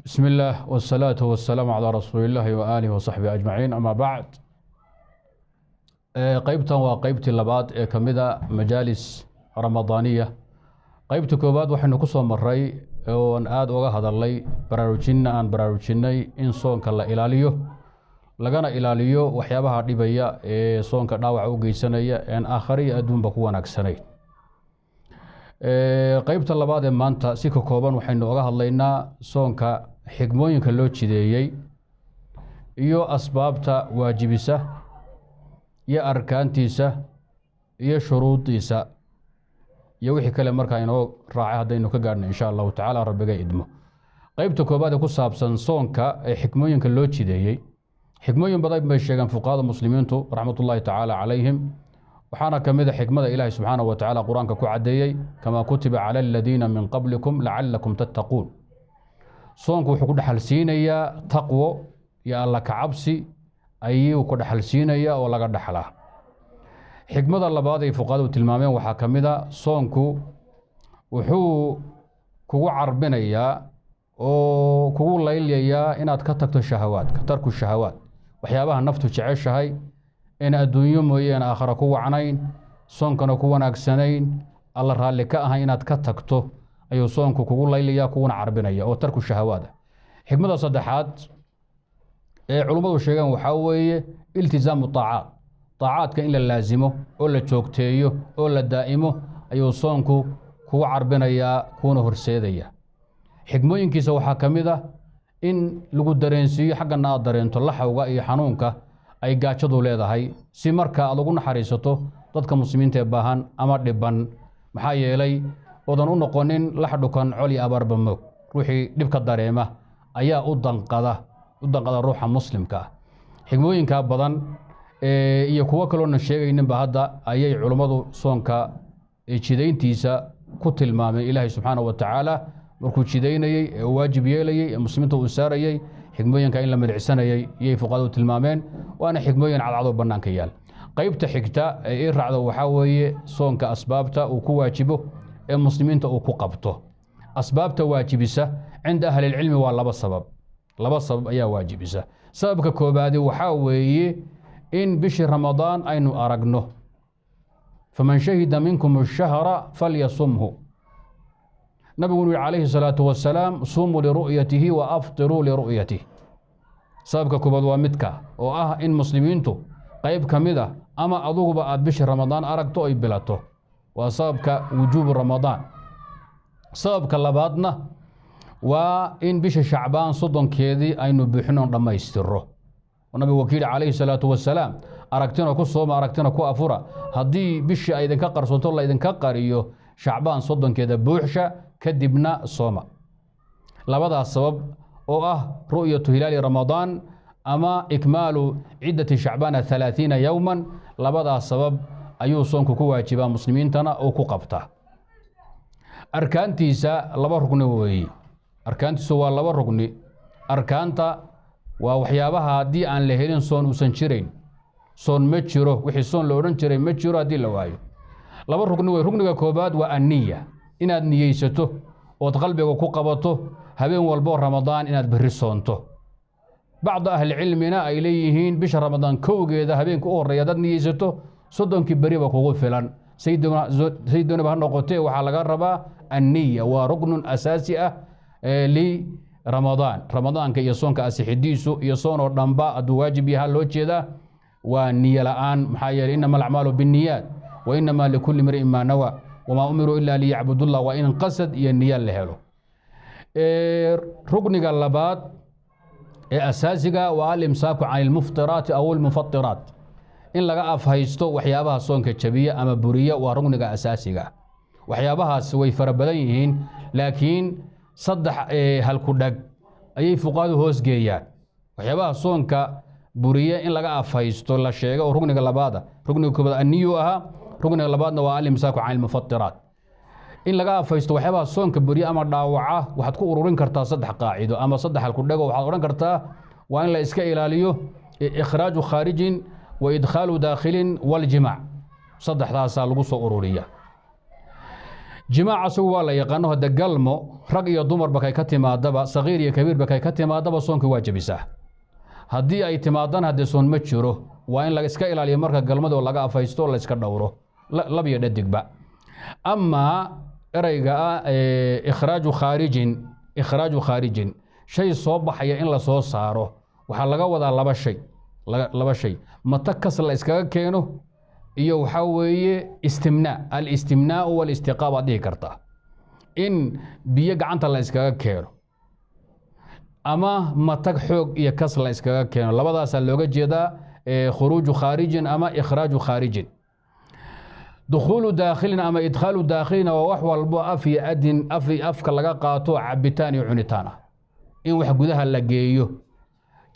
بسم الله والصلاة والسلام على رسول الله وآله وصحبه أجمعين. أما بعد قيبتا وقيبتي اللباد كمدة مجالس رمضانية. قيبتي كوباد وحنو كسو مري وان آد وغا هذا براروجينا أن براروجيني إن صونك الله إلاليو لغانا إلاليو وحيابها ديبايا صونك داوع وغيسانيا أن آخري أدون بكوان أكساني. qaybta labaad ee maanta si ka kooban waxaynu uga hadlaynaa soonka xigmooyinka loo jideeyay iyo asbaabta waajibisa iyo arkaantiisa iyo shuruudiisa iyo wixii kale markaa inoo raacay hadaynu ka gaarno insha Allah taala rabbiga idmo. qaybta koobaad ee ku saabsan soonka ee xigmooyinka loo jideeyay xigmooyin badan bay sheegan fuqaada muslimiintu raxmatullaahi taala calayhim وحانا كمدة حكمة إله سبحانه وتعالى قرآن كعديي كما كتب على الذين من قبلكم لعلكم تتقون. صونك وحكود حلسينيا تقوى يا الله كعبسي أي وكود حلسينيا ولا قد حلا. حكمة الله بعض فقاد وتلمامين وحاكمة صونك وحو كو عربينيا وكو ليليا إن أتكتكت الشهوات كترك الشهوات وحيابها النفط تعيش هاي إن الدنيا مويان آخر كوا عنين صون كانوا كوا ناقصين الله رالي كأها إن أتكتكتو أيو صون كوا ليليا كوا عربينيا أو تركوا الشهوات. حكمة صدحات علماء الشيخان وحاوي التزام الطاعات طاعات كإن اللازمه ولا تشوكتيو ولا دائمه أيو صون كوا عربينيا كوا هرسيديا. حكمة إنك سو حكمة إن لقوا درينسي حق الناظرين طلعوا وقاي حنونك ay gaajadu leedahay si marka aad ugu naxariisato dadka muslimiinta ee baahan ama dhiban maxaa yeelay wadan u noqonin la xadhukan coli abarba moog ruuxii dhibka dareema ayaa u danqada ruuxa muslimka xigmooyinka badan iyo kuwa kale oo sheegaynin ba hadda ayay culimadu soonka jideyntiisa ku tilmaamay Ilaahay subhanahu wa ta'ala markuu jideynayay waajib yeelayay muslimiinta uu saarayay xigmooyinka in la madicsanayay iyay fuqaadu tilmaameen waana xigmooyin cadcado banaanka yaal. qaybta xigta ee raacdo waxa weeye soonka asbaabta uu ku waajibo ee muslimiinta uu ku qabto. asbaabta waajibisa cinda ahli ilmi waa laba sabab ayaa waajibisa. sababka koobaad waxa weeye in bishi ramadaan aynu aragno faman shahida minkum ash-shahra falyasumhu. نبي عليه الصلاة والسلام صوموا لرؤيته وأفطروا لرؤيته. سابق كوباد ومتكا إن مسلمين تو قيب كمدة أما أضوغ بقى بشهر رمضان أرقتو أي بلاتو وسابق وجوب رمضان. سابق اللبادنا وإن بشهر شعبان صدن كيدي أي نبيحنون لما يستره. ونبي وكيل عليه الصلاة والسلام أرقتنا كو صوم أرقتنا كو أفورا هدي بشهر أيضا كقر صوت الله أيضا كقر شعبان صدن كيدا بوحشة كدبنا صوما. لبدا السبب رؤية هلال رمضان أما إكمال عدة شعبان 30 يوما لبدا السبب أيو صوم كو واجبا مسلمين تنا أو كو قبطة. أركان تيسا لبا ركني وي أركان تيسا لبا ركني أركانتا ووحيابها دي أن لهلين صون وسنشرين صون متشرو وحي صون لورن شرين متشرو دي لوايو لبا ركني وي ركني كوباد والنية inaad niyeysato oo qalbiga ku qabato habeen walbo Ramadaan inaad bari soonto. بعض أهل علمنا ay leeyihiin bisha Ramadaan kowgeeda habeenku u horeeya dad niyeysato soddonkii bari ba kugu filan. sayyiduna ba noqotay waxa laga rabaa an-niyya waa rukn asaasi ah li Ramadaanka iyo soonka asixidiisu iyo soon oo dhanba adu waajib yahay loo jeeda waa niyya la'aan maxaa yeelay inama al-a'maalu bin-niyyat wa inama likulli imrin ma nawa وما أمروا إلا ليعبدوا الله وإن قصد ينيا لهلو. ركن اللبات أساسها والإمساك عن المفطرات أو المفطرات. إن لقى أفهيستو وحيابها صونك الشبية أما برية وركن أساسها. وحيابها سوي فربليهن لكن صدح هالكودك أي فقاد هوس جيان. وحيابها صونك برية إن لقى أفهيستو لا شيء وركن اللبات ركن كبد النيوها ركن اللبادنا والإمساك عن المفطرات. إن لقى فايستو وحبا صونك بري أما داوعة وحد كو أورين كرتا صدح قاعدة أما صدح الكردقة وحد أورين كرتا وإن لا إسكا إلاليو إخراج خارج وإدخال داخل والجماع صدح ذا سالقصة أورورية. jimaaca asagu waa la yaqaano hadda galmo rag iyo dumarba kay ka timaadaba saqiir iyo kabiirba kay ka timaadaba soonka waa jabisaa haddii ay timaadana haddee soon ma jiro waa in la iska ilaaliyo marka galmadoo laga afaysto la iska dhowro lab iyo dhadigba amaa erayga ikhraaju khaarijin shay soo baxaya in la soo saaro waxaa laga wadaa laba shay mata kas la iskaga keeno iyo waxaa weeye istimnaa alistimnaau walistiqaa baad dhihi kartaa in biyo gacanta la iskaga keeno ama matag xoog iyo kas la iskaga keeno labadaasaa looga jeedaa khuruuju khaarijin ama ikhraaju khaarijin dukhuulu daakhilin ama idkhaalu daakhilina waa wax walbo af iyo adin afka laga qaato cabitaan iyo cunitaan ah in wax gudaha la geeyo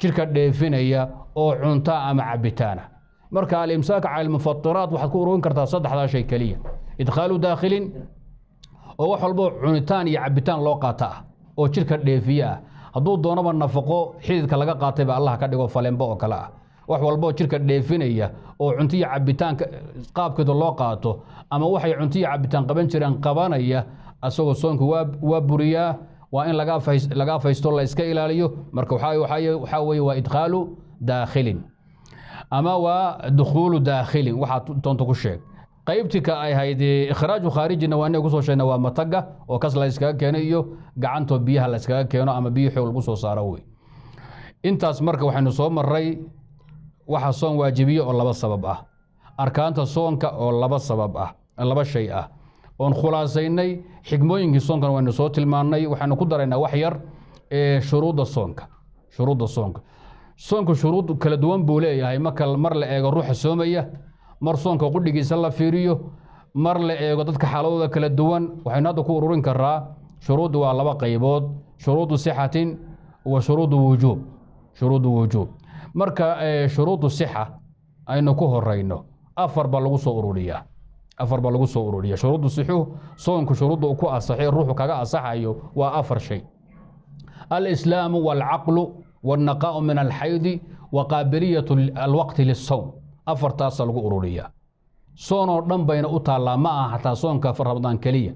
jirka dheefinaya oo cunta ama cabitaan ah marka al-imsaak cala al-mufattiraat waxaad ku ururin kartaa saddexdaa shay kaliya idkhaalu daakhilin oo wax walbo cunitaan iyo cabitaan loo qaata ah oo jirka dheefiya ah hadduu doonaba nafaqo xididka laga qaatay ba Allah ka dhigo falembo oo kale ah wax walbo jirka dheefinaya oo cunto iyo cabitaan qaabkeeda loo qaato ama waxay cunto iyo cabitaan qaban jireen qabanaya asagoo soonka waa buriyaa waa in laga faysto la iska ilaaliyo marka waxa weeye waa idkhaalu daakhilin ama waa dukhuulu daakhilin waxaa doonta ku sheeg qaybtii ka ay ahayd ikhraaju khaarijina waa inay ku soo sheegna waa mataga oo kas la iskaga keeno iyo gacantoo biyaha la iskaga keeno ama biyo xoog lagu soo saaro wey intaas marka waxaynu soo maray waxa soon waajibiyo oo laba sabab ah arkaanta soonka oo laba shay ah oon khulaasaynay xigmooyinkii soonkan waynu soo tilmaannay waxaynu ku daraynaa wax yar shuruudda soonka soonku shuruud kala duwan buu leeyahay mar la eego ruuxa soomaya mar soonka qudhigiisa la fiiriyo mar la eego dadka xaaladooda kala duwan waxaynu hadda ku ururin karaa shuruuddu waa laba qaybood shuruudu sixatin wa shuruudu wujuub marka shuruudu sixa aynu ku horeyno afar baa lagu soo ururiyaa shuruudu sixu soonku shuruudda ku asaxay ruuxu kaga asaxayo waa afar shay al-islaamu wal-caqlu wal-naqaa'u min al-xaydi wa qaabiliyatu al-waqti lis-sawm afartaas lagu ururiyaa soon oo dhan bayna u taallaa ma aha xataa soonka Ramadaan kaliya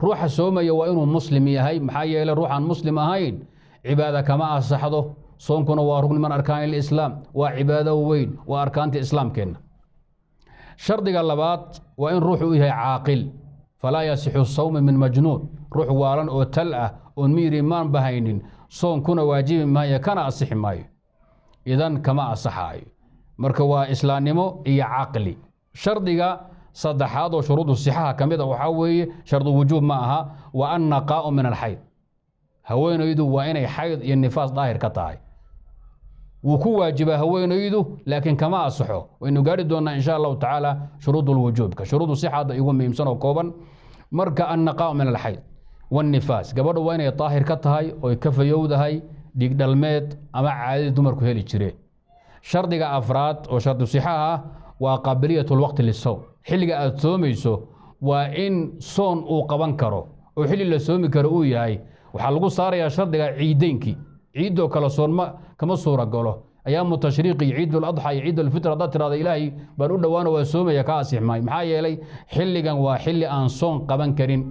ruuxa soomaya waa inuu muslim yahay maxaa yeelay ruuxan muslim ahayn cibaada kama asaxdo soonkuna waa rugni min arkaan islaam waa cibaado weyn waa arkaanta islaamkeena shardiga labaad waa in ruuxu yahay caaqil falaa yasixu sawm min majnuun ruux waalan oo tal ah oo miiri maan bahaynin soonkuna waajibi maayo kana asixi maayo idan kama asaxaayo marka waa islaamnimo iyo caqli shardiga saddexaad oo shuruudu sixaha kamid ah waxa weeye shardu wujuub ma aha wa an naqaa'u min al-hayd haweenaydu waa inay xayd iyo nifaas daahir ka tahay wuu ku waajiba haweenaydu laakiin kama asaxo waynu gaari doonaa insha Allah taala shuruudul wujuubka shuruudu sixada igu muhiimsan oo kooban marka an naqaa'u min al-hayd wan nifaas gabadhu waa inay daahir ka tahay oo ka fayowdahay dhig dhalmeed ama caadi dumarku heli jireen shardiga afraad oo shardu sixaha waa qaabiliyatul waqti lis-sawm xilliga aad soomayso waa in soon uu qaban karo oo xilli la soomi karo uu yahay waxaa lagu saarayaa shardiga ciideenkii ciidoo kala soon kama suura galo ayaamu tashriiqi ciidul adha iyo ciidul fitr haddaad tiraahdo ilaahay baan u dhowaana waa soomaya ka asix maayo maxaa yeelay xilligan waa xilli aan soon qaban karin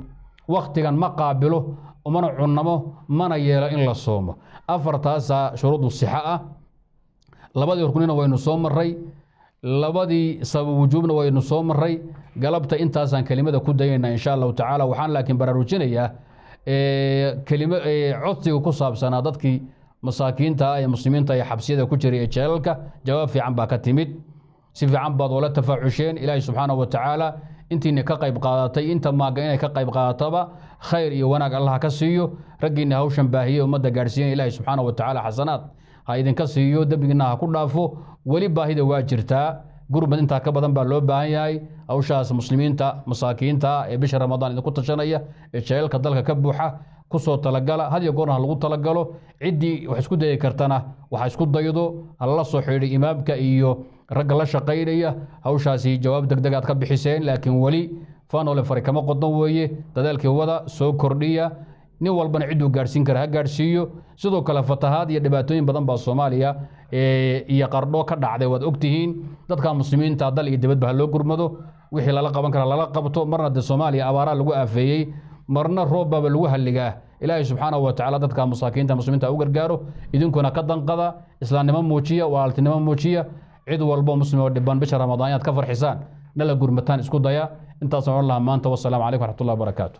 waqtigan ma qaabilo umana cunnamo mana yeelo in la soomo afartaasaa shuruudu sixa ah labadii ruknina waynu soo maray labadii sabab wujuubna waynu soo maray galabta intaasaan kelimada ku dayaynaa insha Allah taala waxaan laakiin baraarujinayaa kelimo codsiga ku saabsanaa dadkii masaakiinta ee muslimiinta ee xabsiyada ku jiray ee jeelalka jawaab fiican baa ka timid si fiican baad wala tafaacusheen ilaahay subxaanahu wa tacaala intiina ka qayb qaadatay inta maaga inay ka qayb qaadataba khayr iyo wanaag Allah ka siiyo raggiina hawshan baahiye ummadda gaarsiin ilaahay subxaanahu wa tacaala xasanaad ha idinka siiyo dambigiina ha ku dhaafo wali baahida waa jirtaa gurbad inta ka badan baa loo baahan yahay hawshaas muslimiinta masaakiinta ee bisha Ramadaan idinku tashanaya ee jeelka dalka ka buuxa ku soo talagala hadiyo goorna lagu talagalo cidii wax isku day kartana waxa isku daydo alla soo xiriir imaamka iyo rag la shaqeynaya hawshaasi jawaab degdeg aad ka bixiseen laakiin wali faanole fari kama qodan weeye dadaalkii wada soo kordhiya nin walbana ciduu gaarsiin kara ha gaarsiiyo sidoo kale fatahaad iyo dhibaatooyin badan baa Soomaaliya iyo qardho ka dhacday wad ogtihiin dadka muslimiinta dal iyo dibadba loo gurmado wixii lala qaban kara lala qabto marna de Soomaaliya abaara lagu aafeeyay marna roob baba lagu halligaa ilaahay subxaanahu wa ta'ala dadka masaakiinta muslimiinta u gargaaro idinkuna ka danqada islaamnimo muujiya walaaltinimo muujiya cid walba muslim oo dhiban bisha Ramadaan aad ka farxisaan nala gurmataan isku daya intaas oo Allah maanta wassalaamu calaykum wa rahmatullahi wa barakaatuh